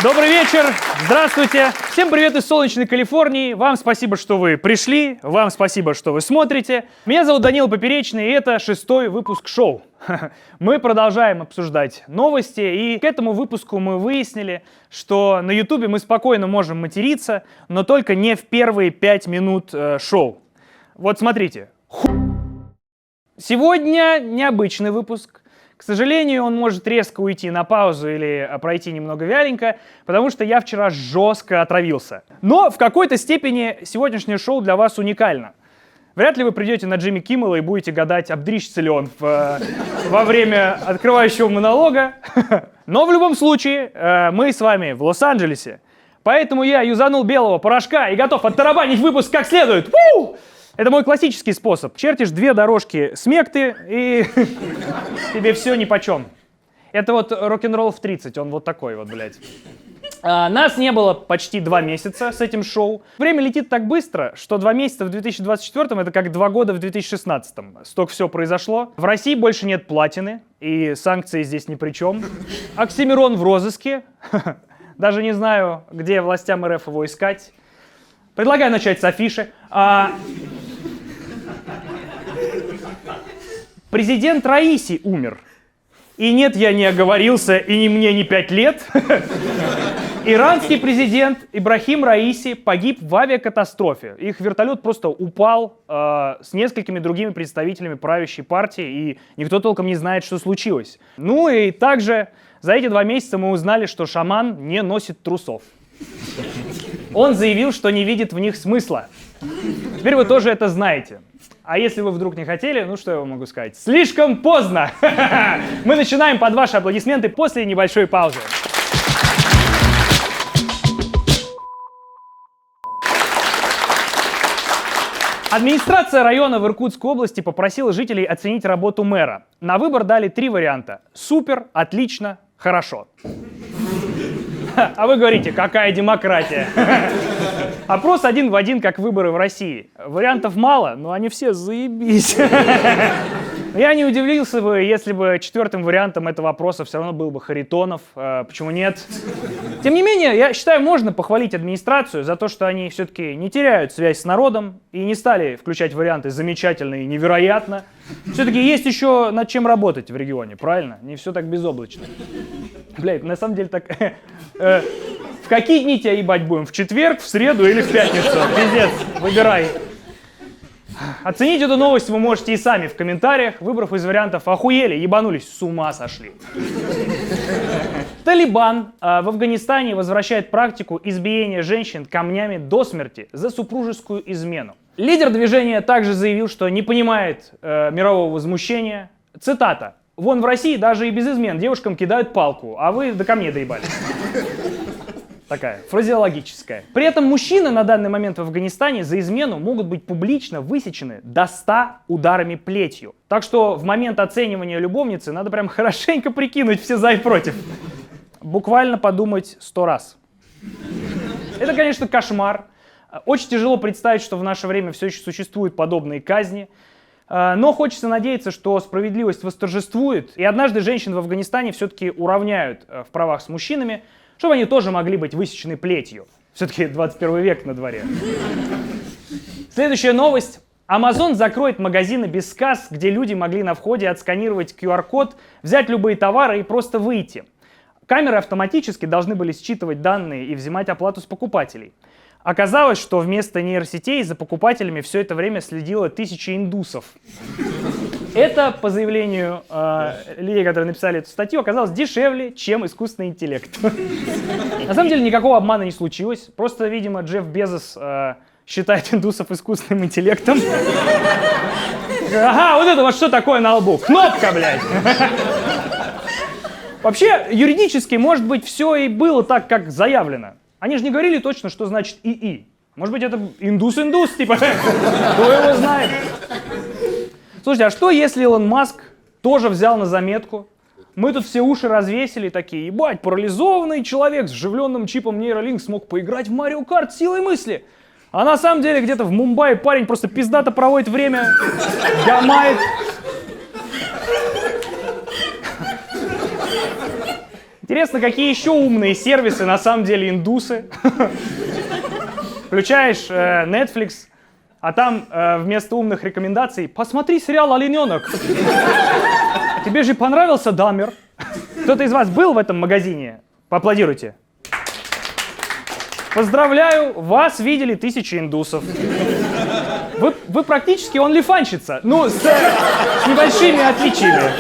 Добрый вечер, здравствуйте. Всем привет из солнечной Калифорнии. Вам спасибо, что вы пришли, вам спасибо, что вы смотрите. Меня зовут Данил Поперечный, и это 6-й выпуск шоу. Мы продолжаем обсуждать новости, и к этому выпуску мы выяснили, что на Ютубе мы спокойно можем материться, но только не в первые 5 минут шоу. Вот смотрите. Сегодня необычный выпуск. К сожалению, он может резко уйти на паузу или пройти немного вяленько, потому что я вчера жестко отравился. Но в какой-то степени сегодняшнее шоу для вас уникально. Вряд ли вы придете на Джимми Киммела и будете гадать, обдрищится ли он во время открывающего монолога. Но в любом случае, мы с вами в Лос-Анджелесе, поэтому я юзанул белого порошка и готов оттарабанить выпуск как следует. Это мой классический способ. Чертишь 2 дорожки смекты, и тебе все нипочем. Это вот рок-н-ролл в 30, он вот такой вот, блядь. Нас не было почти 2 месяца с этим шоу. Время летит так быстро, что 2 месяца в 2024 это как 2 года в 2016. Столько всего произошло. В России больше нет платины, и санкции здесь ни при чем. Оксимирон в розыске. Даже не знаю, где властям РФ его искать. Предлагаю начать с афиши. Президент Раиси умер. И нет, я не оговорился, и мне не 5 лет. Иранский президент Ибрахим Раиси погиб в авиакатастрофе. Их вертолет просто упал с несколькими другими представителями правящей партии, и никто толком не знает, что случилось. Ну и также за эти 2 месяца мы узнали, что шаман не носит трусов. Он заявил, что не видит в них смысла. Теперь вы тоже это знаете. А если вы вдруг не хотели, ну что я вам могу сказать? Слишком поздно! Мы начинаем под ваши аплодисменты после небольшой паузы. Администрация района в Иркутской области попросила жителей оценить работу мэра. На выбор дали 3 варианта. Супер, отлично, хорошо. А вы говорите, какая демократия? Опрос один в один, как выборы в России. Вариантов мало, но они все заебись. Я не удивился бы, если бы 4-м вариантом этого опроса все равно был бы Харитонов. Почему нет? Тем не менее, я считаю, можно похвалить администрацию за то, что они все-таки не теряют связь с народом и не стали включать варианты «замечательно» и «невероятно». Все-таки есть еще над чем работать в регионе, правильно? Не все так безоблачно. Блядь, на самом деле так... В какие дни тебя ебать будем? В четверг, в среду или в пятницу? Пиздец, выбирай. Оценить эту новость вы можете и сами в комментариях, выбрав из вариантов «охуели», «ебанулись», «с ума сошли». Талибан в Афганистане возвращает практику избиения женщин камнями до смерти за супружескую измену. Лидер движения также заявил, что не понимает мирового возмущения. Цитата. «Вон в России даже и без измен девушкам кидают палку, а вы до камней доебали». Такая, фразеологическая. При этом мужчины на данный момент в Афганистане за измену могут быть публично высечены до 100 ударами плетью. Так что в момент оценивания любовницы надо прям хорошенько прикинуть все за и против. Буквально подумать 100 раз. Это, конечно, кошмар. Очень тяжело представить, что в наше время все еще существуют подобные казни. Но хочется надеяться, что справедливость восторжествует, и однажды женщин в Афганистане все-таки уравняют в правах с мужчинами, чтобы они тоже могли быть высечены плетью. Все-таки 21 век на дворе. Следующая новость. Amazon закроет магазины без касс, где люди могли на входе отсканировать QR-код, взять любые товары и просто выйти. Камеры автоматически должны были считывать данные и взимать оплату с покупателей. Оказалось, что вместо нейросетей за покупателями все это время следило 1000 индусов. Это, по заявлению людей, которые написали эту статью, оказалось дешевле, чем искусственный интеллект. На самом деле никакого обмана не случилось. Просто, видимо, Джефф Безос считает индусов искусственным интеллектом. Ага, вот это вот что такое на лбу? Кнопка, блядь! Вообще, юридически, может быть, все и было так, как заявлено. Они же не говорили точно, что значит ИИ. Может быть, это индус-индус, типа, кто его знает. Слушайте, а что если Илон Маск тоже взял на заметку? Мы тут все уши развесили такие, ебать, парализованный человек с вживленным чипом нейролинк смог поиграть в Марио Карт силой мысли. А на самом деле где-то в Мумбаи парень просто пиздато проводит время, гамает. Интересно, какие еще умные сервисы на самом деле индусы? Включаешь Netflix, а там вместо умных рекомендаций «Посмотри сериал «Олененок». Тебе же понравился Дамер? Кто-то из вас был в этом магазине? Поаплодируйте. Поздравляю, вас видели тысячи индусов. Вы практически онлифанщица, ну, с небольшими отличиями.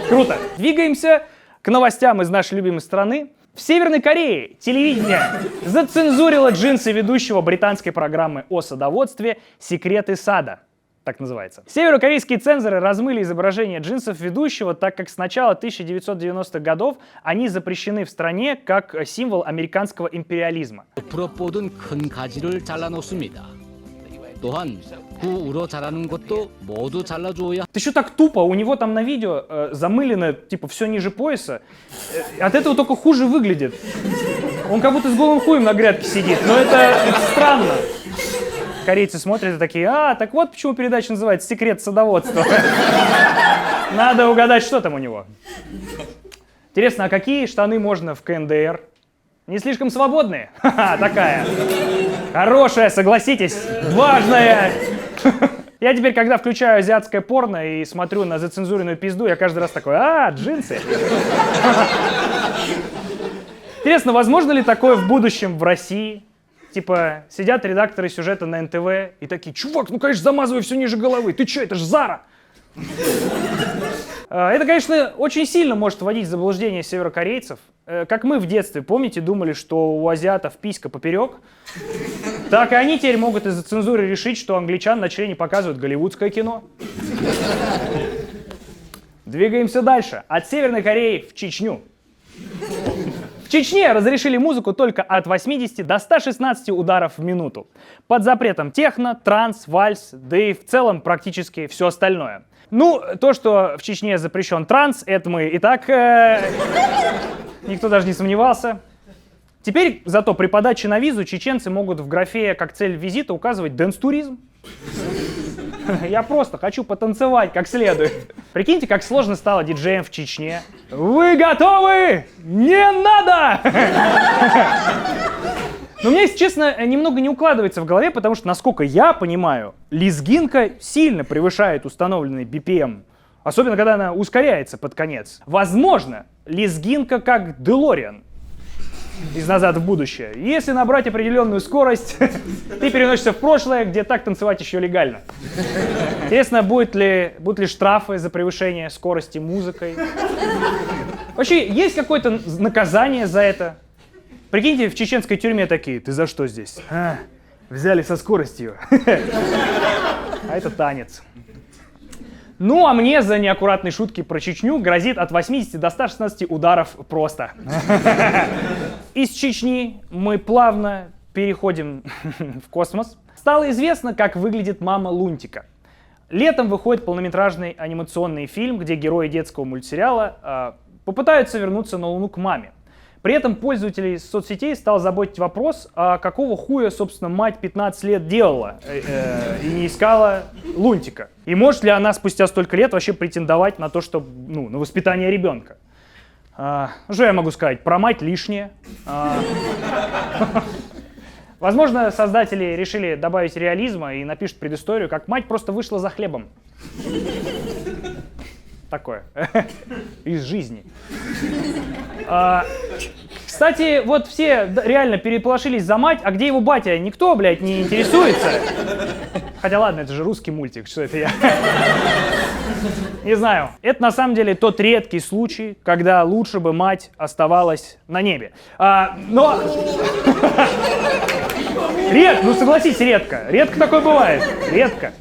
Круто. Двигаемся к новостям из нашей любимой страны. В Северной Корее телевидение зацензурило джинсы ведущего британской программы о садоводстве «Секреты сада». Так называется. Северокорейские цензоры размыли изображение джинсов ведущего, так как с начала 1990-х годов они запрещены в стране как символ американского империализма. Это еще так тупо, у него там на видео замылено, типа, все ниже пояса. От этого только хуже выглядит. Он как будто с голым хуем на грядке сидит, но это странно. Корейцы смотрят и такие: так вот почему передача называется «Секрет садоводства». Надо угадать, что там у него. Интересно, а какие штаны можно в КНДР? Не слишком свободные? Ха-ха, такая. Хорошая, согласитесь, важная. Я теперь, когда включаю азиатское порно и смотрю на зацензуренную пизду, я каждый раз такой: джинсы. Интересно, возможно ли такое в будущем в России? Типа, сидят редакторы сюжета на НТВ и такие: чувак, ну, конечно, замазывай все ниже головы. Ты че, это ж Зара. Это, конечно, очень сильно может вводить в заблуждение северокорейцев. Как мы в детстве, помните, думали, что у азиатов писька поперек, так и они теперь могут из-за цензуры решить, что англичан на члене показывают голливудское кино. Двигаемся дальше. От Северной Кореи в Чечню. В Чечне разрешили музыку только от 80 до 116 ударов в минуту. Под запретом техно, транс, вальс, да и в целом практически все остальное. Ну, то, что в Чечне запрещен транс, это мы и так... никто даже не сомневался. Теперь зато при подаче на визу чеченцы могут в графе как цель визита указывать дэнс-туризм. Я просто хочу потанцевать как следует. Прикиньте, как сложно стало диджеем в Чечне. Вы готовы? Не надо! Но мне, если честно, немного не укладывается в голове, потому что, насколько я понимаю, лезгинка сильно превышает установленный BPM. Особенно, когда она ускоряется под конец. Возможно, лезгинка как DeLorean из «Назад в будущее». Если набрать определенную скорость, ты переносишься в прошлое, где так танцевать еще легально. Интересно, будут ли штрафы за превышение скорости музыкой? Вообще, есть какое-то наказание за это? Прикиньте, в чеченской тюрьме такие: ты за что здесь? Взяли со скоростью. А это танец. Ну, а мне за неаккуратные шутки про Чечню грозит от 80 до 116 ударов просто. Из Чечни мы плавно переходим в космос. Стало известно, как выглядит мама Лунтика. Летом выходит полнометражный анимационный фильм, где герои детского мультсериала попытаются вернуться на Луну к маме. При этом пользователей соцсетей стал заботить вопрос, а какого хуя, собственно, мать 15 лет делала и не искала Лунтика. И может ли она спустя столько лет вообще претендовать на то, что, на воспитание ребенка? Что я могу сказать? Про мать лишнее. Возможно, создатели решили добавить реализма и напишут предысторию, как мать просто вышла за хлебом. Такое. Из жизни. Кстати, вот все реально переполошились за мать, а где его батя? Никто, блядь, не интересуется. Хотя ладно, это же русский мультик, что это я? Не знаю. Это на самом деле тот редкий случай, когда лучше бы мать оставалась на небе. Но... согласись, редко. Редко такое бывает. Редко.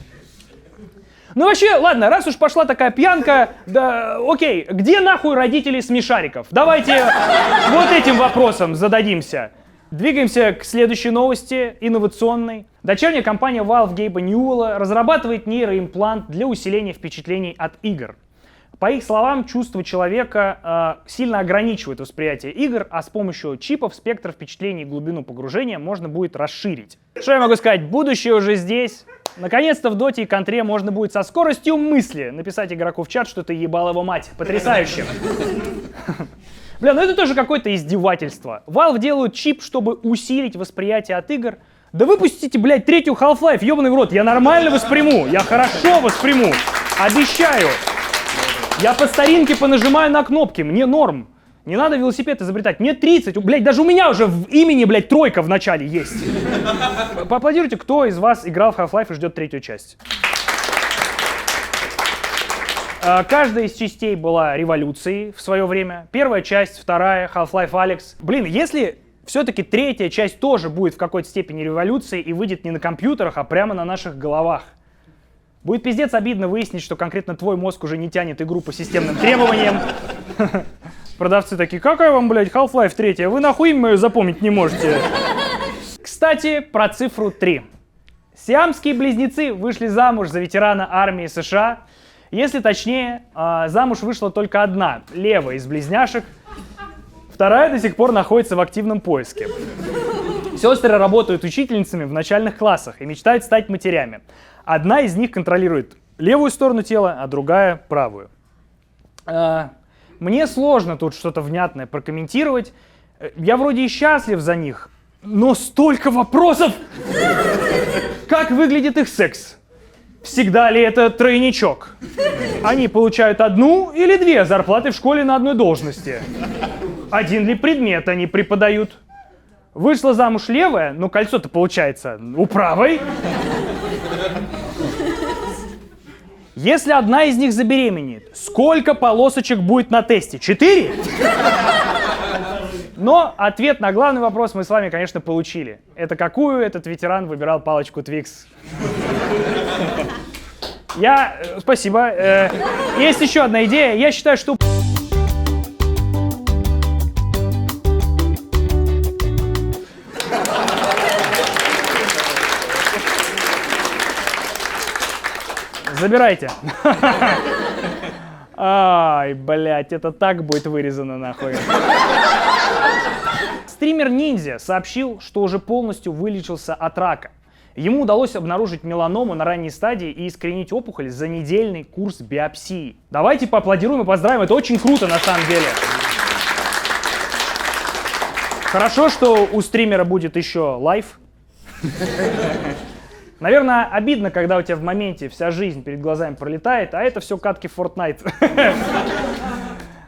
Ну вообще, ладно, раз уж пошла такая пьянка, да, окей, где нахуй родители смешариков? Давайте вот этим вопросом зададимся. Двигаемся к следующей новости, инновационной. Дочерняя компания Valve Гейба Ньюэлла разрабатывает нейроимплант для усиления впечатлений от игр. По их словам, чувство человека сильно ограничивает восприятие игр, а с помощью чипов спектр впечатлений и глубину погружения можно будет расширить. Что я могу сказать? Будущее уже здесь. Наконец-то в доте и контре можно будет со скоростью мысли написать игроку в чат, что ты ебал его мать. Потрясающе. Бля, ну это тоже какое-то издевательство. Valve делают чип, чтобы усилить восприятие от игр. Да выпустите, блядь, третью Half-Life, ёбаный в рот. Я нормально восприму, я хорошо восприму. Обещаю. Я по старинке понажимаю на кнопки, мне норм. Не надо велосипед изобретать. Мне 30, блядь, даже у меня уже в имени, блядь, 3 в начале есть. Поаплодируйте, кто из вас играл в Half-Life и ждет 3-ю часть. Каждая из частей была революцией в свое время. Первая часть, 2-я, Half-Life Alyx. Блин, если все-таки 3-я часть тоже будет в какой-то степени революцией и выйдет не на компьютерах, а прямо на наших головах. Будет пиздец обидно выяснить, что конкретно твой мозг уже не тянет игру по системным требованиям. Продавцы такие, какая вам, блядь, Half-Life 3? Вы нахуй имя мою запомнить не можете. Кстати, про цифру 3. Сиамские близнецы вышли замуж за ветерана армии США. Если точнее, замуж вышла только одна, левая из близняшек. Вторая до сих пор находится в активном поиске. Сестры работают учительницами в начальных классах и мечтают стать матерями. Одна из них контролирует левую сторону тела, а другая — правую. Мне сложно тут что-то внятное прокомментировать. Я вроде и счастлив за них, но столько вопросов! Как выглядит их секс? Всегда ли это тройничок? Они получают 1 или 2 зарплаты в школе на одной должности? Один ли предмет они преподают? Вышла замуж левая, но кольцо-то получается у правой. Если одна из них забеременеет, сколько полосочек будет на тесте? 4? Но ответ на главный вопрос мы с вами, конечно, получили. Это какую этот ветеран выбирал палочку Twix? Спасибо. Есть еще одна идея. Я считаю, что... Забирайте. Ай, блядь, это так будет вырезано нахуй. Стример Ниндзя сообщил, что уже полностью вылечился от рака. Ему удалось обнаружить меланому на ранней стадии и искоренить опухоль за недельный курс биопсии. Давайте поаплодируем и поздравим, это очень круто на самом деле. Хорошо, что у стримера будет еще лайв. Наверное, обидно, когда у тебя в моменте вся жизнь перед глазами пролетает, а это все катки в Fortnite.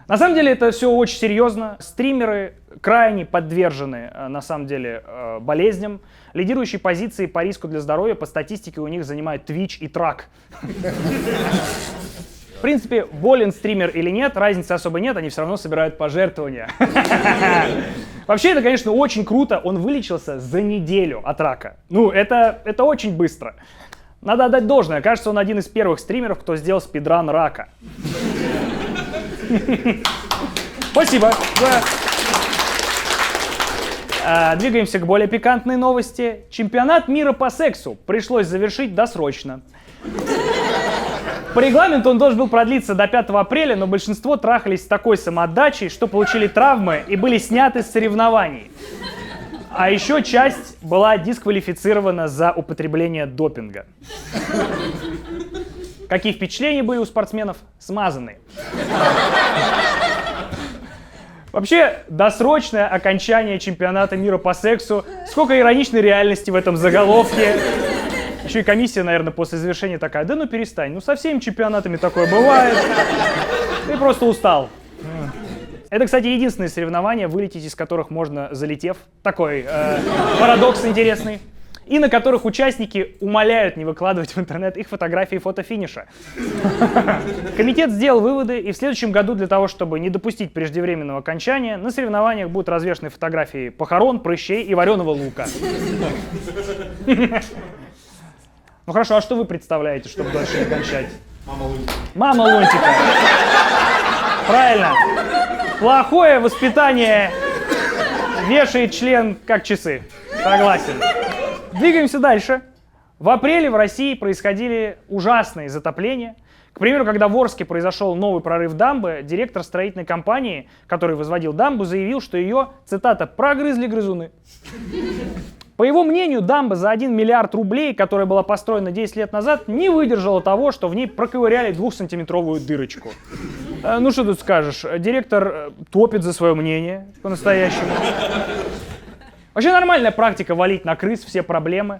На самом деле это все очень серьезно. Стримеры крайне подвержены, на самом деле, болезням. Лидирующие позиции по риску для здоровья по статистике у них занимают Twitch и Track. В принципе, болен стример или нет, разницы особо нет, они все равно собирают пожертвования. Вообще, это, конечно, очень круто. Он вылечился за неделю от рака. Ну, это очень быстро. Надо отдать должное. Кажется, он один из первых стримеров, кто сделал спидран рака. Спасибо. Двигаемся к более пикантной новости. Чемпионат мира по сексу пришлось завершить досрочно. По регламенту он должен был продлиться до 5 апреля, но большинство трахались с такой самоотдачей, что получили травмы и были сняты с соревнований. А еще часть была дисквалифицирована за употребление допинга. Какие впечатления были у спортсменов? Смазанные. Вообще, досрочное окончание чемпионата мира по сексу. Сколько ироничной реальности в этом заголовке. Еще и комиссия, наверное, после завершения такая, да ну перестань, ну со всеми чемпионатами такое бывает. Ты просто устал. Это, кстати, единственные соревнования, вылететь из которых можно, залетев. Такой парадокс интересный. И на которых участники умоляют не выкладывать в интернет их фотографии фотофиниша. Комитет сделал выводы, и в следующем году для того, чтобы не допустить преждевременного окончания, на соревнованиях будут развешаны фотографии похорон, прыщей и вареного лука. Ну хорошо, а что вы представляете, чтобы дальше не кончать? Мама Лунтика. Мама Лунтика. Правильно. Плохое воспитание вешает член как часы. Согласен. Двигаемся дальше. В апреле в России происходили ужасные затопления. К примеру, когда в Орске произошел новый прорыв дамбы, директор строительной компании, который возводил дамбу, заявил, что ее, цитата, «прогрызли грызуны». По его мнению, дамба за 1 миллиард рублей, которая была построена 10 лет назад, не выдержала того, что в ней проковыряли 2-сантиметровую дырочку. Ну что тут скажешь, директор топит за свое мнение по-настоящему. Вообще нормальная практика валить на крыс все проблемы.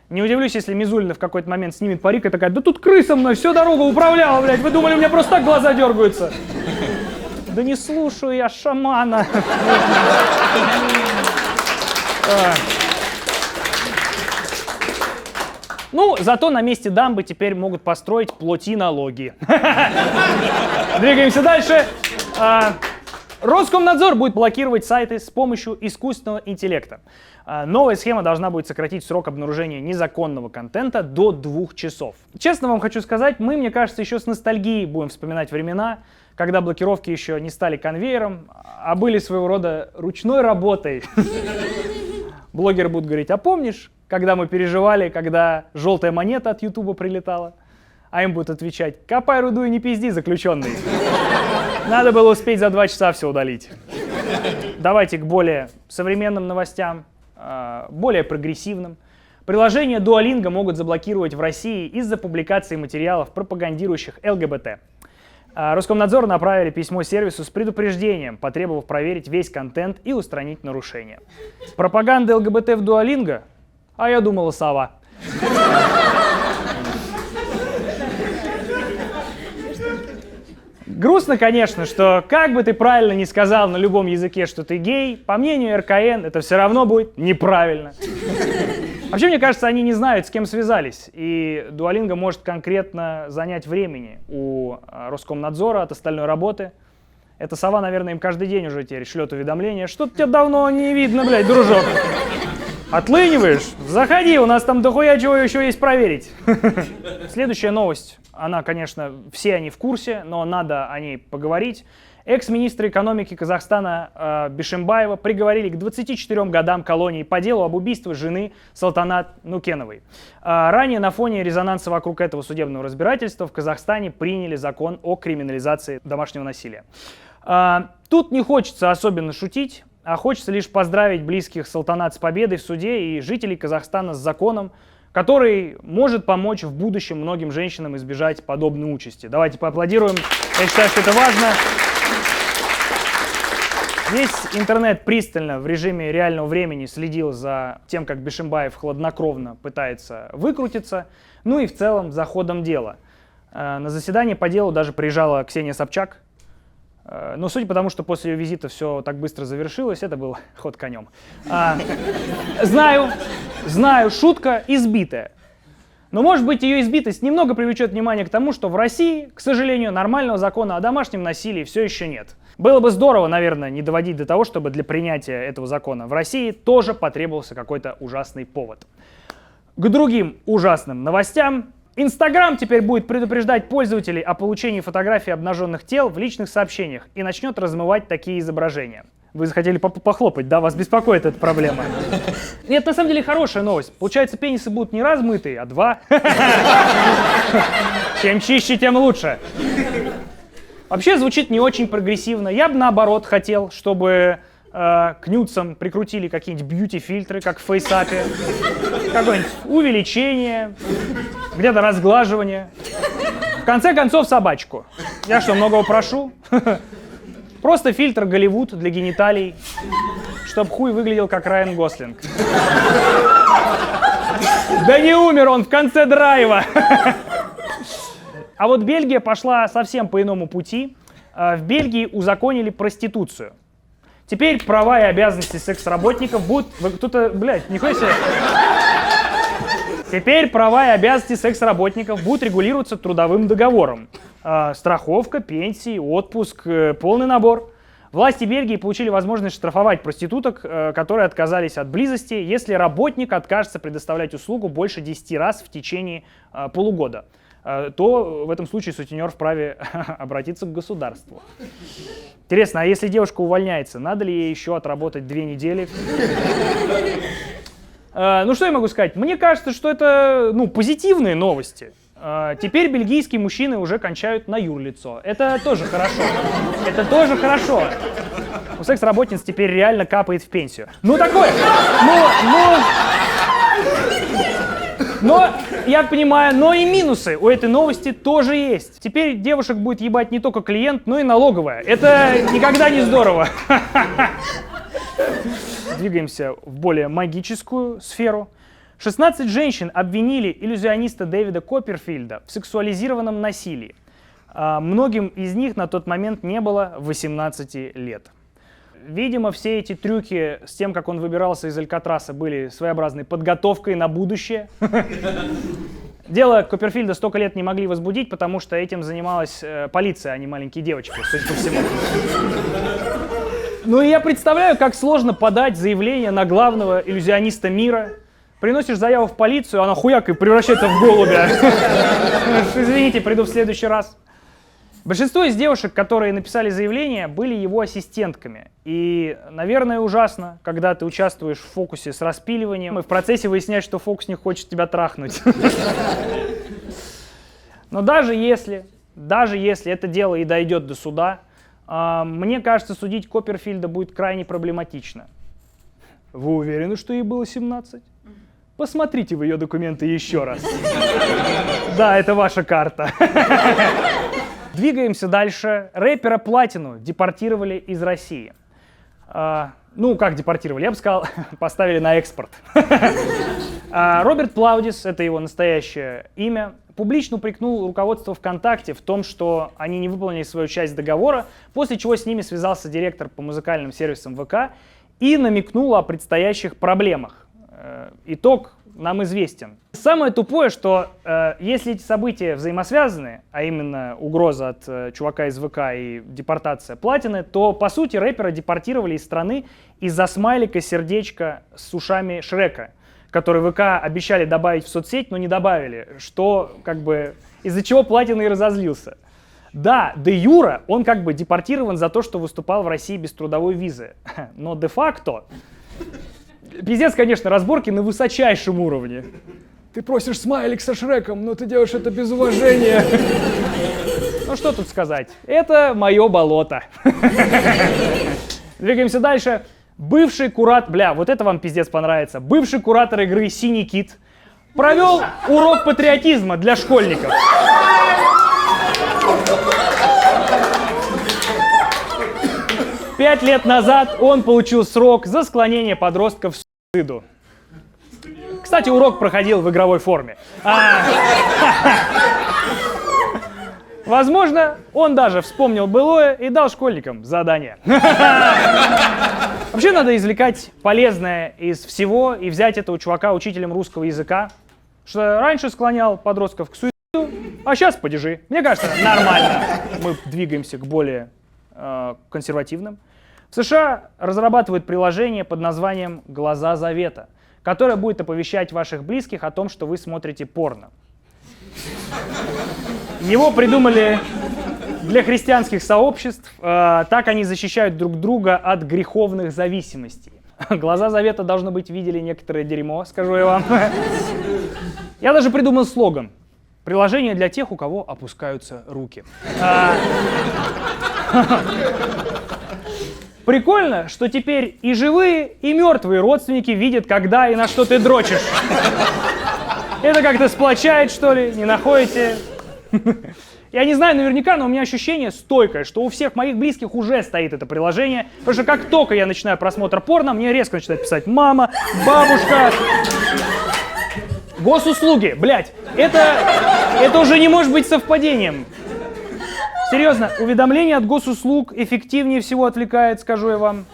Не удивлюсь, если Мизулина в какой-то момент снимет парик и такая: да тут крыса мной всю дорогу управляла, блядь, вы думали, у меня просто так глаза дергаются? Да не слушаю я шамана. Ну, зато на месте дамбы теперь могут построить плотинологи. Двигаемся дальше. Роскомнадзор будет блокировать сайты с помощью искусственного интеллекта. Новая схема должна будет сократить срок обнаружения незаконного контента до 2 часов. Честно вам хочу сказать, мы, мне кажется, еще с ностальгией будем вспоминать времена, когда блокировки еще не стали конвейером, а были своего рода ручной работой. Блогеры будут говорить: а помнишь, когда мы переживали, когда желтая монета от Ютуба прилетала? А им будут отвечать: копай руду и не пизди, заключенный. Надо было успеть за 2 часа все удалить. Давайте к более современным новостям, более прогрессивным. Приложения Duolingo могут заблокировать в России из-за публикации материалов, пропагандирующих ЛГБТ. Роскомнадзор направили письмо сервису с предупреждением, потребовав проверить весь контент и устранить нарушения. Пропаганда ЛГБТ в Duolingo? А я думала, сова. Грустно, конечно, что как бы ты правильно ни сказал на любом языке, что ты гей, по мнению РКН, это все равно будет неправильно. Вообще, мне кажется, они не знают, с кем связались, и Duolingo может конкретно занять времени у Роскомнадзора от остальной работы. Эта сова, наверное, им каждый день уже теперь шлет уведомления: что-то тебя давно не видно, блядь, дружок. Отлыниваешь? Заходи, у нас там дохуя чего еще есть проверить. Следующая новость, она, конечно, все они в курсе, но надо о ней поговорить. Экс-министра экономики Казахстана Бишимбаева приговорили к 24 годам колонии по делу об убийстве жены Салтанат Нукеновой. Ранее на фоне резонанса вокруг этого судебного разбирательства в Казахстане приняли закон о криминализации домашнего насилия. Тут не хочется особенно шутить, а хочется лишь поздравить близких Салтанат с победой в суде и жителей Казахстана с законом, который может помочь в будущем многим женщинам избежать подобной участи. Давайте поаплодируем. Я считаю, что это важно. Весь интернет пристально в режиме реального времени следил за тем, как Бишимбаев хладнокровно пытается выкрутиться, ну и в целом за ходом дела. На заседание по делу даже приезжала Ксения Собчак, но судя по тому, что после ее визита все так быстро завершилось, это был ход конем. Знаю, шутка избитая. Но, может быть, ее избитость немного привлечет внимание к тому, что в России, к сожалению, нормального закона о домашнем насилии все еще нет. Было бы здорово, наверное, не доводить до того, чтобы для принятия этого закона в России тоже потребовался какой-то ужасный повод. К другим ужасным новостям. Инстаграм теперь будет предупреждать пользователей о получении фотографий обнаженных тел в личных сообщениях и начнет размывать такие изображения. Вы захотели похлопать, да? Вас беспокоит эта проблема? Нет, на самом деле хорошая новость. Получается, пенисы будут не размытые, а 2. Чем чище, тем лучше. Вообще звучит не очень прогрессивно. Я бы наоборот хотел, чтобы к нюдсам прикрутили какие-нибудь бьюти-фильтры, как в фейсапе. Какое-нибудь увеличение, где-то разглаживание. В конце концов, собачку. Я что, многого прошу? Просто фильтр Голливуд для гениталий, чтобы хуй выглядел как Райан Гослинг. Да не умер он в конце драйва. А вот Бельгия пошла совсем по иному пути. В Бельгии узаконили проституцию. Теперь права и обязанности секс-работников будут... Кто-то, блядь, нихуя себе. Теперь права и обязанности секс-работников будут регулироваться трудовым договором. Страховка, пенсии, отпуск, полный набор. Власти Бельгии получили возможность штрафовать проституток, которые отказались от близости, если работник откажется предоставлять услугу больше 10 раз в течение полугода. То в этом случае сутенер вправе обратиться к государству. Интересно, а если девушка увольняется, надо ли ей еще отработать 2 недели? Ну что я могу сказать? Мне кажется, что это позитивные новости. Теперь бельгийские мужчины уже кончают на юрлицо. Это тоже хорошо. Это тоже хорошо. У секс-работниц теперь реально капает в пенсию. Ну такое. Но я понимаю, но и минусы у этой новости тоже есть. Теперь девушек будет ебать не только клиент, но и налоговая. Это никогда не здорово. Двигаемся в более магическую сферу. 16 женщин обвинили иллюзиониста Дэвида Копперфильда в сексуализированном насилии. Многим из них на тот момент не было 18 лет. Видимо, все эти трюки с тем, как он выбирался из Алькатраса, были своеобразной подготовкой на будущее. Дело Копперфильда столько лет не могли возбудить, потому что этим занималась полиция, а не маленькие девочки, судя по всему. Ну и я представляю, как сложно подать заявление на главного иллюзиониста мира. Приносишь заяву в полицию, она хуяк и превращается в голубя. Извините, приду в следующий раз. Большинство из девушек, которые написали заявление, были его ассистентками. И, наверное, ужасно, когда ты участвуешь в фокусе с распиливанием, и в процессе выясняешь, что фокусник хочет тебя трахнуть. Но даже если это дело и дойдет до суда, мне кажется, судить Копперфильда будет крайне проблематично. Вы уверены, что ей было 17? Посмотрите в ее документы еще раз. Да, это ваша карта. Двигаемся дальше. Рэпера Платину депортировали из России. Ну, как депортировали? Я бы сказал, поставили на экспорт. Роберт Плаудис, это его настоящее имя, публично упрекнул руководство ВКонтакте в том, что они не выполнили свою часть договора, после чего с ними связался директор по музыкальным сервисам ВК и намекнул о предстоящих проблемах. Итог нам известен. Самое тупое, что если эти события взаимосвязаны, а именно угроза от чувака из ВК и депортация Платины, то, по сути, рэпера депортировали из страны из-за смайлика сердечка с ушами Шрека, который ВК обещали добавить в соцсеть, но не добавили, что как бы из-за чего Платина и разозлился. Да, де юра он как бы депортирован за то, что выступал в России без трудовой визы, но де-факто... Пиздец, конечно, разборки на высочайшем уровне. Ты просишь смайлик со Шреком, но ты делаешь это без уважения. Ну что тут сказать? Это мое болото. Двигаемся дальше. Бывший куратор... Бля, вот это вам пиздец понравится. Бывший куратор игры «Синий кит» провел урок патриотизма для школьников. Пять лет назад он получил срок за склонение подростков к суициду. Кстати, урок проходил в игровой форме. Возможно, он даже вспомнил былое и дал школьникам задание. Вообще надо извлекать полезное из всего и взять этого чувака учителем русского языка, что раньше склонял подростков к суициду, а сейчас падежи. Мне кажется, нормально. Мы двигаемся к более консервативным. В США разрабатывают приложение под названием «Глаза Завета», которое будет оповещать ваших близких о том, что вы смотрите порно. Его придумали для христианских сообществ. Так они защищают друг друга от греховных зависимостей. Глаза Завета, должно быть, видели некоторое дерьмо, скажу я вам. Я даже придумал слоган. Приложение для тех, у кого опускаются руки. Прикольно, что теперь и живые, и мертвые родственники видят, когда и на что ты дрочишь. Это как-то сплочает, что ли, не находите? Я не знаю наверняка, но у меня ощущение стойкое, что у всех моих близких уже стоит это приложение, потому что как только я начинаю просмотр порно, мне резко начинает писать мама, бабушка. Госуслуги, блядь, это уже не может быть совпадением. Серьезно, уведомление от госуслуг эффективнее всего отвлекает, скажу я вам.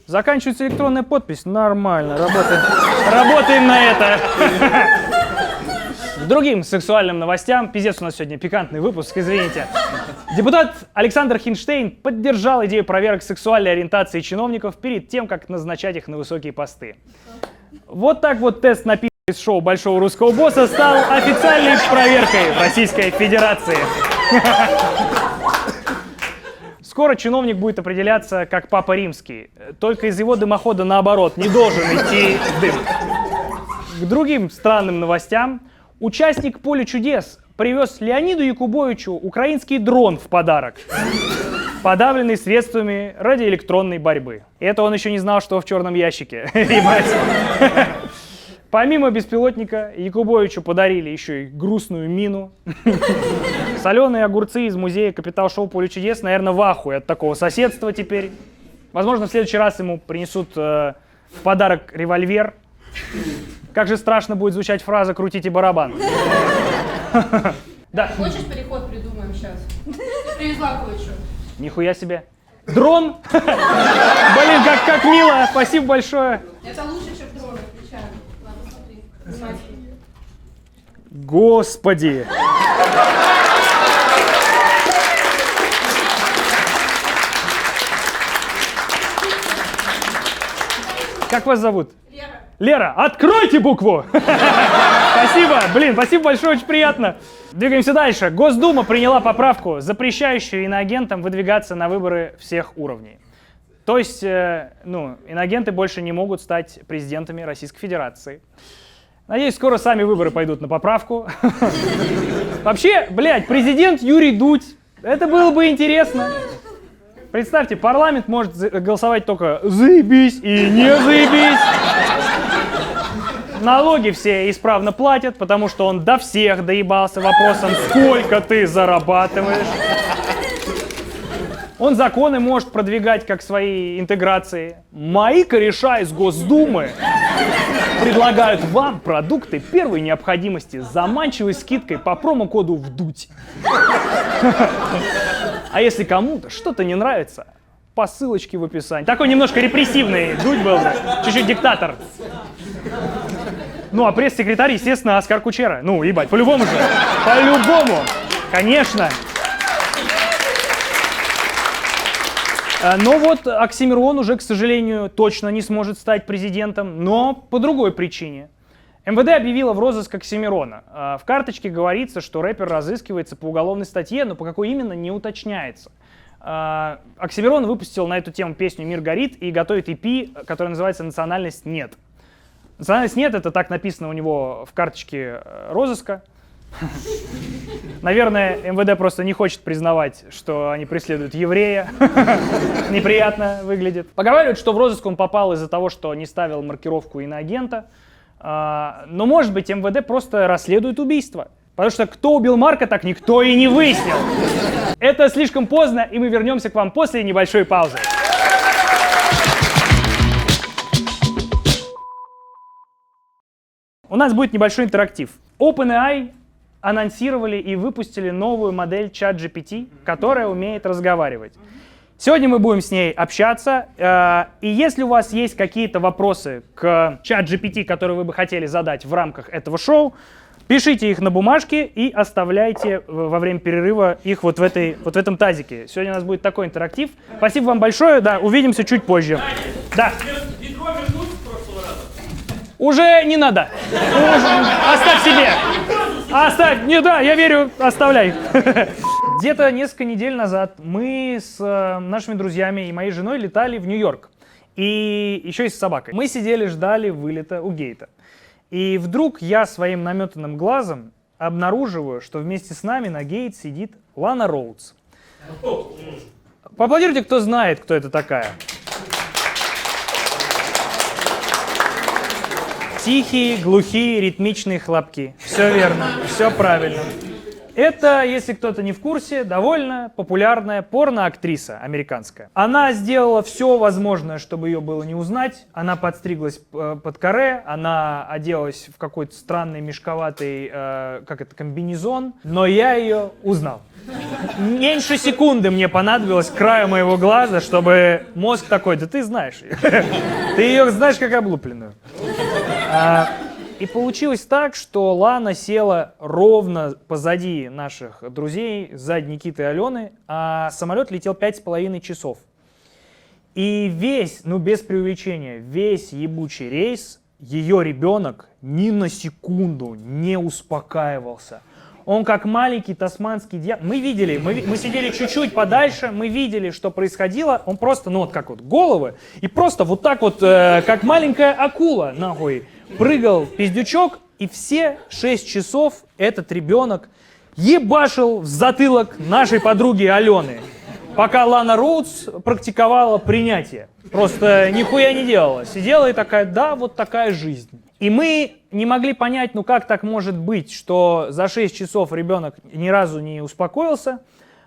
Заканчивается электронная подпись. Нормально, работаем на это. К другим сексуальным новостям. Пиздец, у нас сегодня пикантный выпуск, извините. Депутат Александр Хинштейн поддержал идею проверок сексуальной ориентации чиновников перед тем, как назначать их на высокие посты. Вот так вот тест на пи*** из шоу «Большого русского босса» стал официальной проверкой в Российской Федерации. Скоро чиновник будет определяться как Папа Римский. Только из его дымохода, наоборот, не должен идти дым. К другим странным новостям. Участник «Поля чудес» привез Леониду Якубовичу украинский дрон в подарок, подавленный средствами радиоэлектронной борьбы. И это он еще не знал, что в черном ящике. Помимо беспилотника, Якубовичу подарили еще и грустную мину. Соленые огурцы из музея «Капитал Шоу Поле чудес», наверное, в ахуе от такого соседства теперь. Возможно, в следующий раз ему принесут в подарок револьвер. Как же страшно будет звучать фраза «крутите барабан». Да. Хочешь, переход придумаем сейчас? Привезла кое-что. Нихуя себе. Дрон? Блин, как мило. Спасибо большое. Это лучше, чем дрон, отвечаю. Ладно, смотри. Внимательно. Господи. Как вас зовут? Лера. Лера, откройте букву! Спасибо, блин, спасибо большое, очень приятно. Двигаемся дальше. Госдума приняла поправку, запрещающую иноагентам выдвигаться на выборы всех уровней. То есть, иноагенты больше не могут стать президентами Российской Федерации. Надеюсь, скоро сами выборы пойдут на поправку. Вообще, блядь, президент Юрий Дудь. Это было бы интересно. Представьте, парламент может голосовать только «заебись» и «не заебись». Налоги все исправно платят, потому что он до всех доебался вопросом, сколько ты зарабатываешь. Он законы может продвигать как свои интеграции. Мои кореша из Госдумы предлагают вам продукты первой необходимости с заманчивой скидкой по промокоду «ВДУТЬ». А если кому-то что-то не нравится, по ссылочке в описании. Такой немножко репрессивный Дудь был, чуть-чуть диктатор. Ну, а пресс-секретарь, естественно, Оскар Кучера. Ну, ебать, по-любому же. По-любому. Конечно. Но вот Оксимирон уже, к сожалению, точно не сможет стать президентом, но по другой причине. МВД объявила в розыск Оксимирона. В карточке говорится, что рэпер разыскивается по уголовной статье, но по какой именно не уточняется. Оксимирон выпустил на эту тему песню «Мир горит» и готовит EP, которая называется «Национальность нет». Национальность нет, это так написано у него в карточке розыска. Наверное, МВД просто не хочет признавать, что они преследуют еврея. Неприятно выглядит. Поговаривают, что в розыск он попал из-за того, что не ставил маркировку иноагента. Но, может быть, МВД просто расследует убийство. Потому что кто убил Марка, так никто и не выяснил. Это слишком поздно, и мы вернемся к вам после небольшой паузы. У нас будет небольшой интерактив. OpenAI анонсировали и выпустили новую модель ChatGPT, которая умеет разговаривать. Сегодня мы будем с ней общаться, и если у вас есть какие-то вопросы к ChatGPT, которые вы бы хотели задать в рамках этого шоу, пишите их на бумажке и оставляйте во время перерыва их вот в этом тазике. Сегодня у нас будет такой интерактив. Спасибо вам большое, да, увидимся чуть позже. Да. Уже не надо. Оставь себе. Оставь. Не, да, я верю, оставляй. Где-то несколько недель назад мы с нашими друзьями и моей женой летали в Нью-Йорк. И еще и с собакой. Мы сидели, ждали вылета у гейта. И вдруг я своим наметанным глазом обнаруживаю, что вместе с нами на гейт сидит Лана Роудс. Поаплодируйте, кто знает, кто это такая. Тихие, глухие, ритмичные хлопки. Все верно, все правильно. Это, если кто-то не в курсе, довольно популярная порно-актриса американская. Она сделала все возможное, чтобы ее было не узнать. Она подстриглась под каре, она оделась в какой-то странный мешковатый, комбинезон, но я ее узнал. Меньше секунды мне понадобилось к краю моего глаза, чтобы мозг такой, да ты знаешь ее. Ты ее знаешь как облупленную. И получилось так, что Лана села ровно позади наших друзей, сзади Никиты и Алены, а самолет летел 5,5 часов. И весь, без преувеличения, весь ебучий рейс, ее ребенок ни на секунду не успокаивался. Он как маленький тасманский дьявол. Мы видели, мы сидели чуть-чуть подальше, мы видели, что происходило. Он просто, головы, и просто вот так вот, как маленькая акула, нахуй, прыгал пиздючок, и все 6 часов этот ребенок ебашил в затылок нашей подруги Алены, пока Лана Роудс практиковала принятие. Просто нихуя не делала. Сидела и такая, да, вот такая жизнь. И мы не могли понять, ну как так может быть, что за 6 часов ребенок ни разу не успокоился,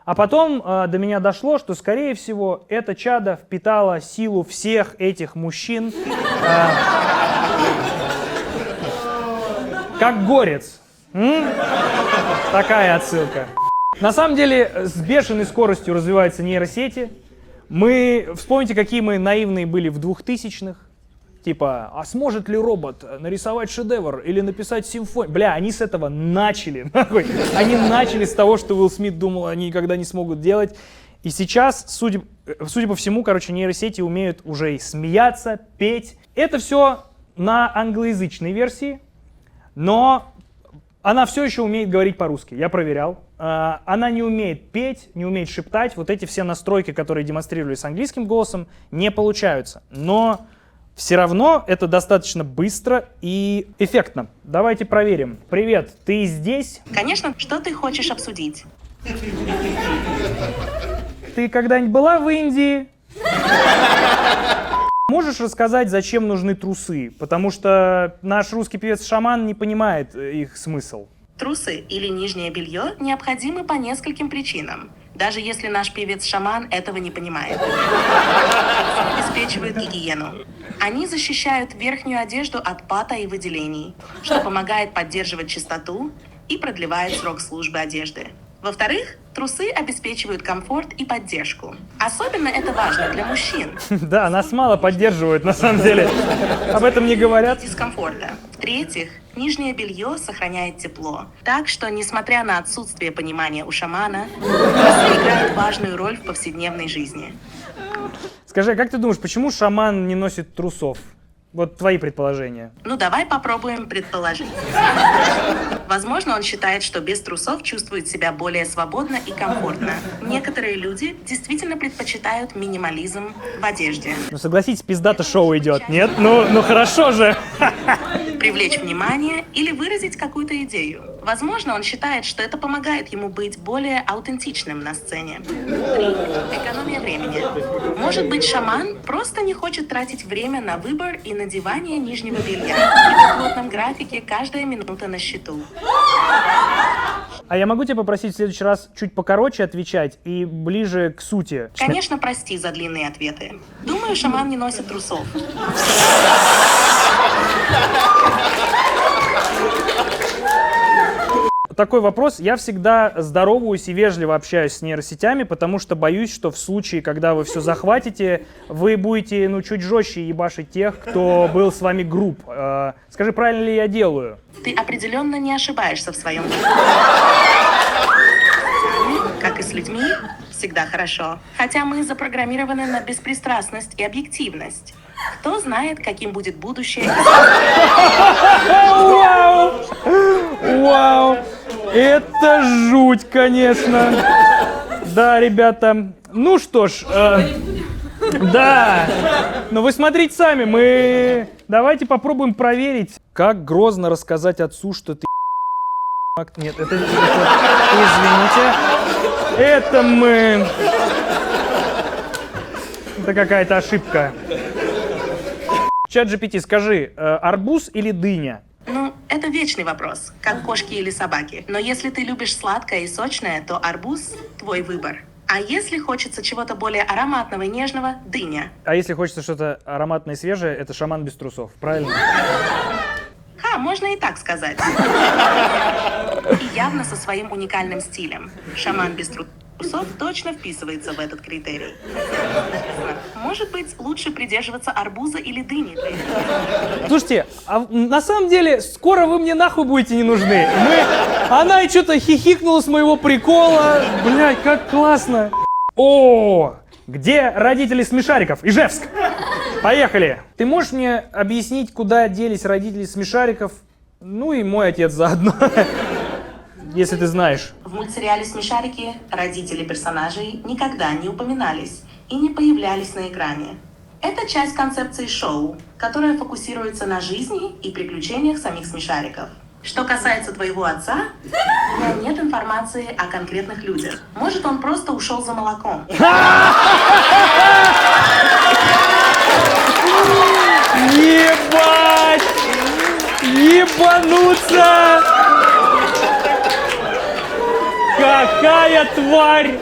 а потом до меня дошло, что, скорее всего, это чадо впитало силу всех этих мужчин, как горец. Такая отсылка. На самом деле, с бешеной скоростью развиваются нейросети. Вспомните, какие мы наивные были в 2000-х. Типа, а сможет ли робот нарисовать шедевр или написать симфонию? Бля, они с этого начали. Нахуй. Они начали с того, что Уилл Смит думал, они никогда не смогут делать. И сейчас, судя по всему, короче, нейросети умеют уже и смеяться, петь. Это все на англоязычной версии, но она все еще умеет говорить по-русски. Я проверял. Она не умеет петь, не умеет шептать. Вот эти все настройки, которые демонстрировали с английским голосом, не получаются. Но все равно это достаточно быстро и эффектно. Давайте проверим. Привет, ты здесь? Конечно, что ты хочешь обсудить? Ты когда-нибудь была в Индии? Можешь рассказать, зачем нужны трусы? Потому что наш русский певец-шаман не понимает их смысл. Трусы или нижнее белье необходимы по нескольким причинам, даже если наш певец-шаман этого не понимает. Обеспечивают гигиену. Они защищают верхнюю одежду от пата и выделений, что помогает поддерживать чистоту и продлевает срок службы одежды. Во-вторых, трусы обеспечивают комфорт и поддержку. Особенно это важно для мужчин. Да, нас мало поддерживают, на самом деле. Об этом не говорят. Дискомфорта. В-третьих, нижнее белье сохраняет тепло. Так что, несмотря на отсутствие понимания у шамана, трусы играют важную роль в повседневной жизни. Скажи, а как ты думаешь, почему шаман не носит трусов? Вот твои предположения. Ну, давай попробуем предположить. Возможно, он считает, что без трусов чувствует себя более свободно и комфортно. Некоторые люди действительно предпочитают минимализм в одежде. Ну, согласитесь, пиздато шоу идет, нет? Ну хорошо же. Привлечь внимание или выразить какую-то идею. Возможно, он считает, что это помогает ему быть более аутентичным на сцене. 3. Экономия времени. Может быть, шаман просто не хочет тратить время на выбор и надевание нижнего белья. В плотном графике каждая минута на счету. А я могу тебя попросить в следующий раз чуть покороче отвечать и ближе к сути? Конечно, прости за длинные ответы. Думаю, шаман не носит трусов. Такой вопрос. Я всегда здороваюсь и вежливо общаюсь с нейросетями, потому что боюсь, что в случае, когда вы все захватите, вы будете, чуть жестче ебашить тех, кто был с вами груб. Скажи, правильно ли я делаю? Ты определенно не ошибаешься в своем деле. Как и с людьми, всегда хорошо. Хотя мы запрограммированы на беспристрастность и объективность. Кто знает, каким будет будущее. Вау! Вау! Это жуть, конечно. Да, ребята. Ну что ж, да. Но вы смотрите сами, давайте попробуем проверить. Как грозно рассказать отцу, что ты... Нет, это... Извините. Это мы... Это какая-то ошибка. ChatGPT, скажи, арбуз или дыня? Ну, это вечный вопрос, как кошки или собаки. Но если ты любишь сладкое и сочное, то арбуз – твой выбор. А если хочется чего-то более ароматного и нежного – дыня. А если хочется что-то ароматное и свежее, это шаман без трусов, правильно? Можно и так сказать. И явно со своим уникальным стилем. Шаман без трусов точно вписывается в этот критерий. Может быть, лучше придерживаться арбуза или дыни. Слушайте, а на самом деле, скоро вы мне нахуй будете не нужны. Она что-то хихикнула с моего прикола. Блядь, как классно. О, где родители смешариков? Ижевск. Поехали. Ты можешь мне объяснить, куда делись родители смешариков? Ну и мой отец заодно. Если ты знаешь. В мультсериале «Смешарики» родители персонажей никогда не упоминались и не появлялись на экране. Это часть концепции шоу, которая фокусируется на жизни и приключениях самих смешариков. Что касается твоего отца, у меня нет информации о конкретных людях. Может, он просто ушел за молоком. Ебать! Какая тварь!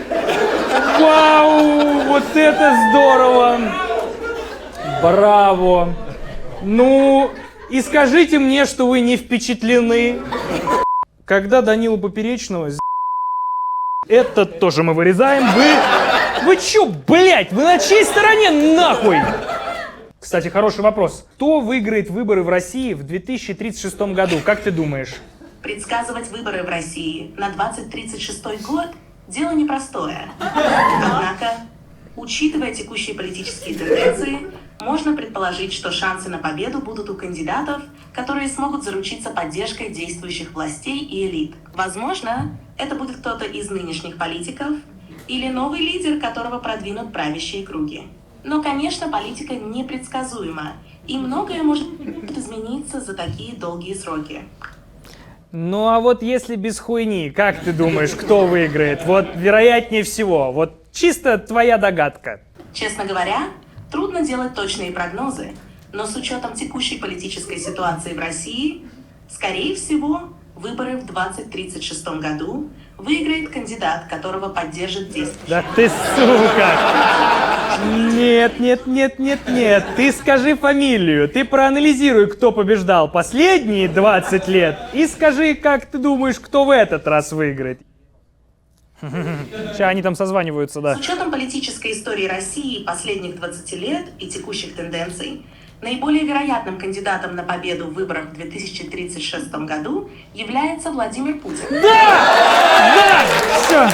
Вау! Вот это здорово! Браво! Ну, и скажите мне, что вы не впечатлены. Когда Данилу Поперечного это тоже мы вырезаем. Вы чё, блядь, вы на чьей стороне нахуй? Кстати, хороший вопрос. Кто выиграет выборы в России в 2036 году? Как ты думаешь? Предсказывать выборы в России на 2036 год – дело непростое. Однако, учитывая текущие политические тенденции, можно предположить, что шансы на победу будут у кандидатов, которые смогут заручиться поддержкой действующих властей и элит. Возможно, это будет кто-то из нынешних политиков или новый лидер, которого продвинут правящие круги. Но, конечно, политика непредсказуема, и многое может измениться за такие долгие сроки. Ну а вот если без хуйни, как ты думаешь, кто выиграет? Вот вероятнее всего, вот чисто твоя догадка. Честно говоря, трудно делать точные прогнозы, но с учетом текущей политической ситуации в России, скорее всего, выборы в 2036 году выиграет кандидат, которого поддержит действующий. Да ты сука! Нет, ты скажи фамилию, ты проанализируй, кто побеждал последние 20 лет, и скажи, как ты думаешь, кто в этот раз выиграет. Сейчас они там созваниваются, да. С учетом политической истории России последних 20 лет и текущих тенденций, наиболее вероятным кандидатом на победу в выборах в 2036 году является Владимир Путин. Да! Все.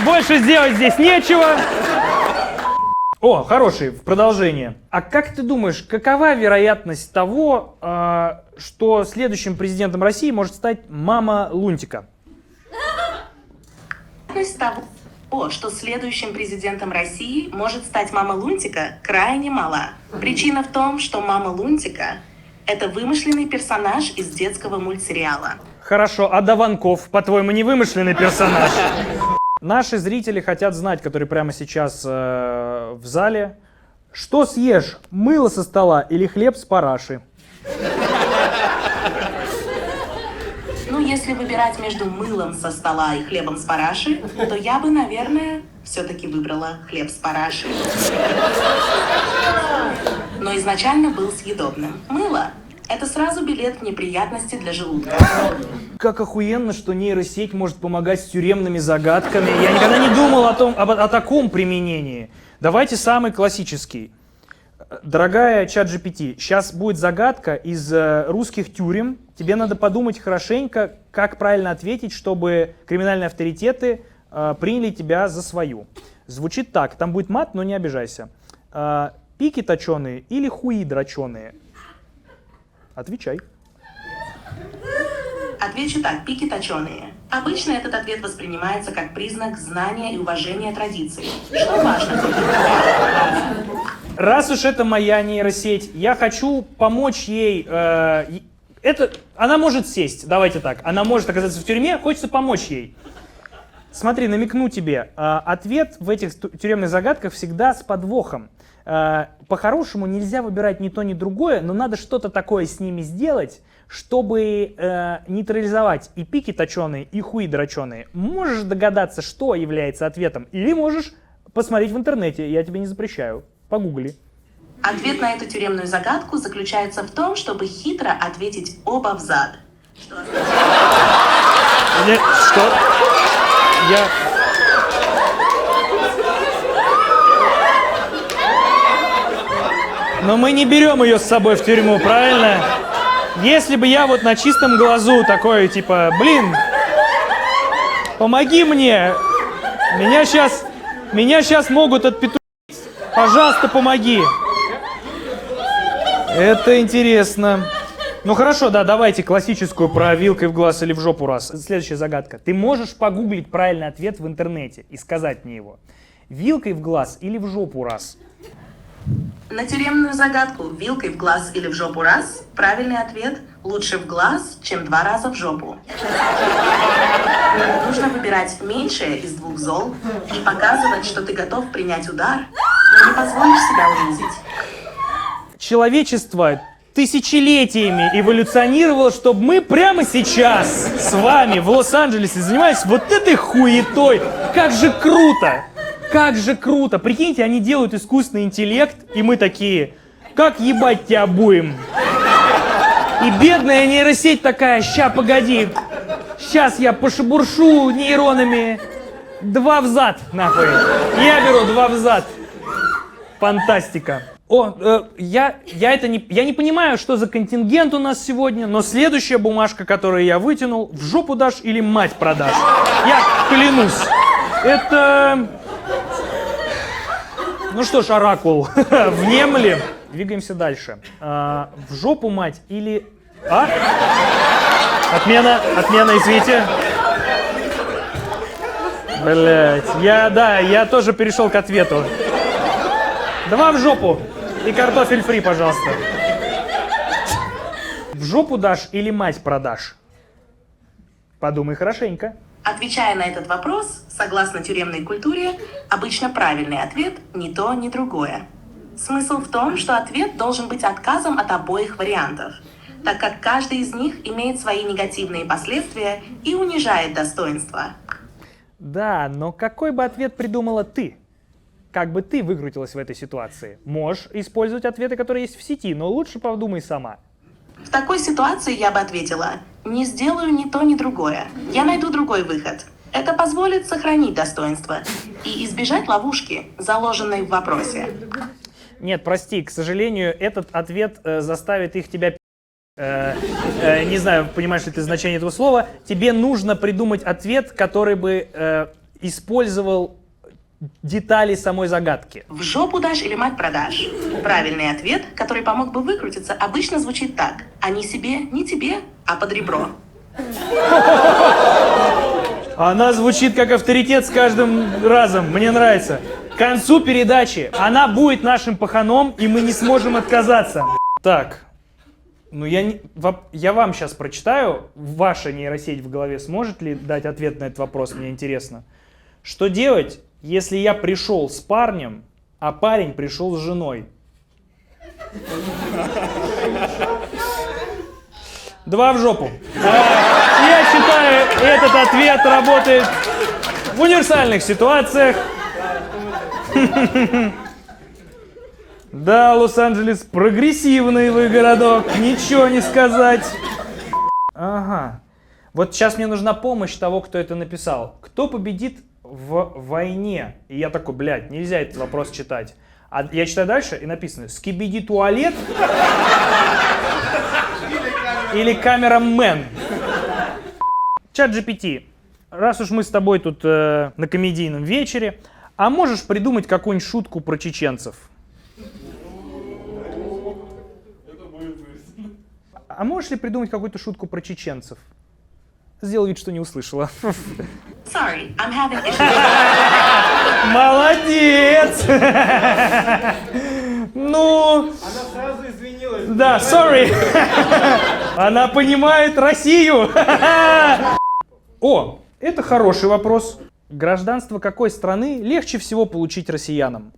Больше сделать здесь нечего. О, хороший, в продолжение. А как ты думаешь, какова вероятность того, что следующим президентом России может стать мама Лунтика? Вероятность того, что следующим президентом России может стать мама Лунтика, крайне мала. Причина в том, что мама Лунтика – это вымышленный персонаж из детского мультсериала. Хорошо, а Дованков, по-твоему, не вымышленный персонаж? Наши зрители хотят знать, которые прямо сейчас в зале, что съешь, мыло со стола или хлеб с параши? Ну, если выбирать между мылом со стола и хлебом с параши, то я бы, наверное, все-таки выбрала хлеб с параши. Но изначально был съедобным. Мыло – это сразу билет в неприятности для желудка. Как охуенно, что нейросеть может помогать с тюремными загадками. Я никогда не думал о таком применении. Давайте самый классический. Дорогая ChatGPT, сейчас будет загадка из русских тюрем. Тебе надо подумать хорошенько, как правильно ответить, чтобы криминальные авторитеты приняли тебя за свою. Звучит так, там будет мат, но не обижайся. Пики точеные или хуи дроченые? Отвечай. Отвечу так, пики точеные. Обычно этот ответ воспринимается как признак знания и уважения традиций, что важно. Раз уж это моя нейросеть, я хочу помочь ей. Она может сесть, давайте так. Она может оказаться в тюрьме, хочется помочь ей. Смотри, намекну тебе. Ответ в этих тюремных загадках всегда с подвохом. По-хорошему нельзя выбирать ни то, ни другое, но надо что-то такое с ними сделать, чтобы нейтрализовать и пики точеные, и хуи дроченые. Можешь догадаться, что является ответом, или можешь посмотреть в интернете, я тебе не запрещаю. Погугли. Ответ на эту тюремную загадку заключается в том, чтобы хитро ответить оба взад. Что? Но мы не берем ее с собой в тюрьму, правильно? Если бы я вот на чистом глазу такой, типа, блин, помоги мне, меня сейчас могут отпетушить, пожалуйста, помоги. Это интересно. Ну хорошо, да, давайте классическую про вилкой в глаз или в жопу раз. Следующая загадка. Ты можешь погуглить правильный ответ в интернете и сказать мне его. Вилкой в глаз или в жопу раз? На тюремную загадку «вилкой в глаз или в жопу раз» правильный ответ «лучше в глаз, чем 2 раза в жопу». Нужно выбирать меньшее из двух зол и показывать, что ты готов принять удар, но не позволишь себя унизить. человечество тысячелетиями эволюционировало, чтобы мы прямо сейчас с вами в Лос-Анджелесе занимались вот этой хуетой. Как же круто! Как же круто! Прикиньте, они делают искусственный интеллект, и мы такие, как ебать тебя будем? И бедная нейросеть такая, ща, погоди, сейчас я пошебуршу нейронами. 2 в зад, нахуй. Я беру 2 в зад. Фантастика. Я не понимаю, что за контингент у нас сегодня, но следующая бумажка, которую я вытянул, в жопу дашь или мать продашь? Я клянусь. Это... Ну что ж, оракул, внемли. Двигаемся дальше. В жопу мать или... Отмена, извините. Блять, я тоже перешел к ответу. 2 в жопу и картофель фри, пожалуйста. В жопу дашь или мать продашь? Подумай хорошенько. Отвечая на этот вопрос, согласно тюремной культуре, обычно правильный ответ ни то, ни другое. Смысл в том, что ответ должен быть отказом от обоих вариантов, так как каждый из них имеет свои негативные последствия и унижает достоинство. Да, но какой бы ответ придумала ты? Как бы ты выкрутилась в этой ситуации? Можешь использовать ответы, которые есть в сети, но лучше подумай сама. В такой ситуации я бы ответила: не сделаю ни то, ни другое. Я найду другой выход. Это позволит сохранить достоинство и избежать ловушки, заложенной в вопросе. Нет, прости, к сожалению, этот ответ заставит их тебя... не знаю, понимаешь ли ты значение этого слова. Тебе нужно придумать ответ, который бы использовал детали самой загадки. В жопу дашь или мать продашь? Правильный ответ, который помог бы выкрутиться, обычно звучит так: а не себе, не тебе, а под ребро. Она звучит как авторитет с каждым разом. Мне нравится. К концу передачи она будет нашим паханом, и мы не сможем отказаться. Так. Ну, я вам сейчас прочитаю. Ваша нейросеть в голове сможет ли дать ответ на этот вопрос? Мне интересно. Что делать, если я пришел с парнем, а парень пришел с женой? 2 в жопу. Я считаю, этот ответ работает в универсальных ситуациях. Да, Лос-Анджелес прогрессивный вы городок, ничего не сказать. Ага. Вот сейчас мне нужна помощь того, кто это написал. Кто победит в войне? И я такой, блядь, нельзя этот вопрос читать. А я читаю дальше, и написано: скибиди туалет или камера-мен. Чат GPT, раз уж мы с тобой тут на комедийном вечере, а можешь придумать какую-нибудь шутку про чеченцев? А можешь ли придумать какую-то шутку про чеченцев? Сделай вид, что не услышала. Sorry, I'm having issues. Молодец! Ну... Она сразу извинилась. Да, sorry. Она понимает Россию. О, это хороший вопрос. Гражданство какой страны легче всего получить россиянам?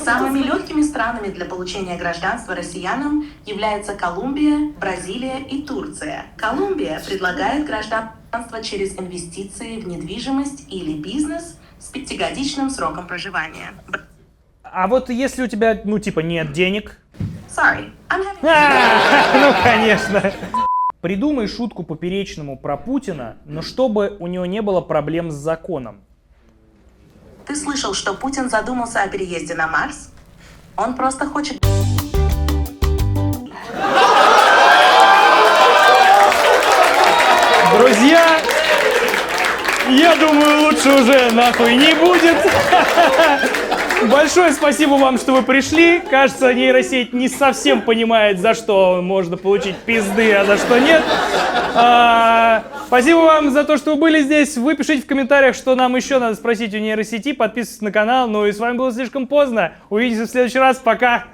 Самыми легкими странами для получения гражданства россиянам являются Колумбия, Бразилия и Турция. Колумбия предлагает гражданство через инвестиции в недвижимость или бизнес с 5-годичным сроком проживания. А вот если у тебя, ну типа, нет денег? Sorry, I'm having... Ну, конечно. Придумай шутку поперечному про Путина, но чтобы у него не было проблем с законом. Ты слышал, что Путин задумался о переезде на Марс? Он просто хочет... Друзья, я думаю, лучше уже нахуй не будет. Большое спасибо вам, что вы пришли. Кажется, нейросеть не совсем понимает, за что можно получить пизды, а за что нет. Спасибо вам за то, что вы были здесь. Вы пишите в комментариях, что нам еще надо спросить у нейросети. Подписывайтесь на канал. Ну и с вами было слишком поздно. Увидимся в следующий раз. Пока.